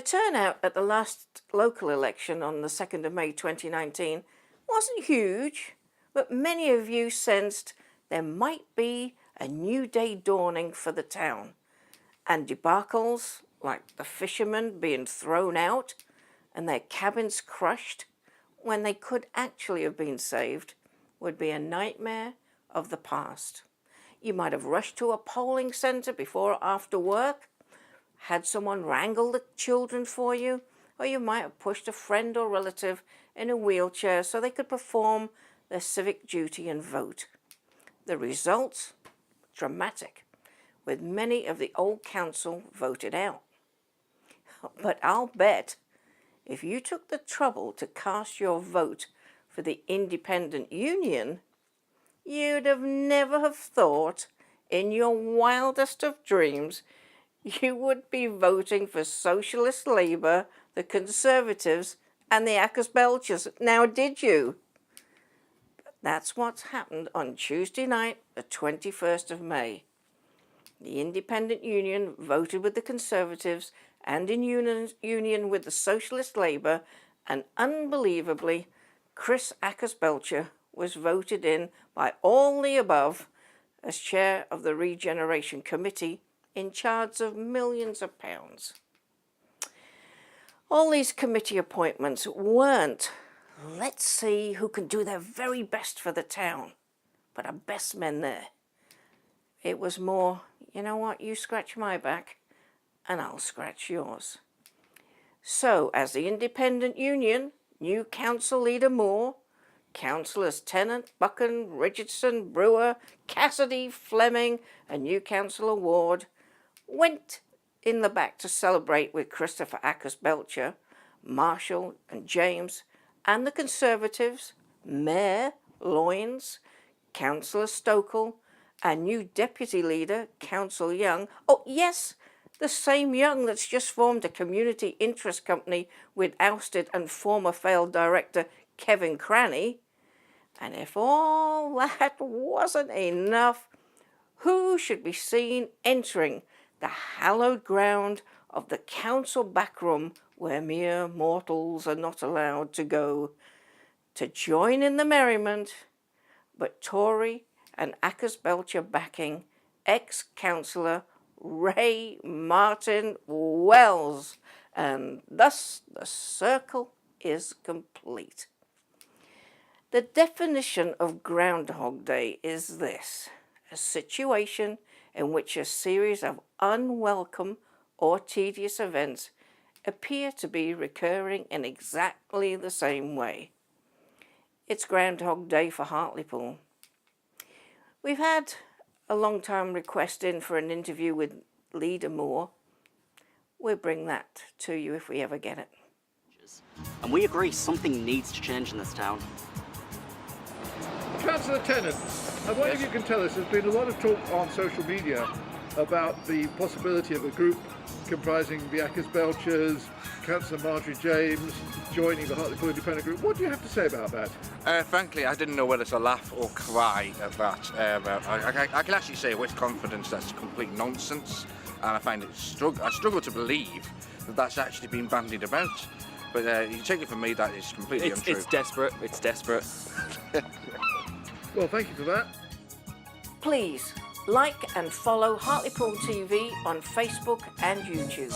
turnout at the last local election on the 2nd of May 2019 wasn't huge, but many of you sensed there might be a new day dawning for the town, and debacles like the fishermen being thrown out and their cabins crushed when they could actually have been saved would be a nightmare of the past. You might have rushed to a polling centre before or after work, had someone wrangle the children for you, or you might have pushed a friend or relative in a wheelchair so they could perform their civic duty and vote. The results? Dramatic, with many of the old council voted out. But I'll bet if you took the trouble to cast your vote for the Independent Union, you'd have never have thought in your wildest of dreams you would be voting for Socialist Labour, the Conservatives and the Accus-Belchers. Now did you? But that's what's happened on Tuesday night, the 21st of May. The Independent Union voted with the Conservatives and in union with the Socialist Labour, and unbelievably, Chris Accus-Belcher was voted in by all the above as chair of the Regeneration Committee in charge of millions of pounds. All these committee appointments weren't, let's see who can do their very best for the town, but our best men there. It was more, you know what, you scratch my back and I'll scratch yours. So, as the Independent Union, new council leader Moore, councillors Tennant, Buchan, Richardson, Brewer, Cassidy, Fleming and new councillor Ward went in the back to celebrate with Christopher Accus-Belcher, Marshall and James, and the Conservatives, Mayor Loynes, Councillor Stokel, and new Deputy Leader, Councillor Young. Oh yes, the same Young that's just formed a community interest company with ousted and former failed director Kevin Cranny. And if all that wasn't enough, who should be seen entering the hallowed ground of the council backroom where mere mortals are not allowed to go to join in the merriment, but Tory and Accus-Belcher backing ex-councillor Ray Martin Wells, and thus the circle is complete. The definition of Groundhog Day is this: a situation in which a series of unwelcome or tedious events appear to be recurring in exactly the same way. It's Groundhog Day for Hartlepool. We've had a long-time request in for an interview with Leader Moore. We'll bring that to you if we ever get it. And we agree something needs to change in this town. Councillor Tennant, I wonder if you can tell us, there's been a lot of talk on social media about the possibility of a group comprising the Accus-Belchers, Councillor Marjorie James, joining the Hartlepool Independent Group. What do you have to say about that? Frankly, I didn't know whether to laugh or cry at that. I can actually say with confidence that's complete nonsense, and I find it I struggle to believe that that's actually been bandied about. But you take it from me, that is completely untrue. It's desperate. It's desperate. Well, thank you for that. Please like and follow Hartlepool TV on Facebook and YouTube.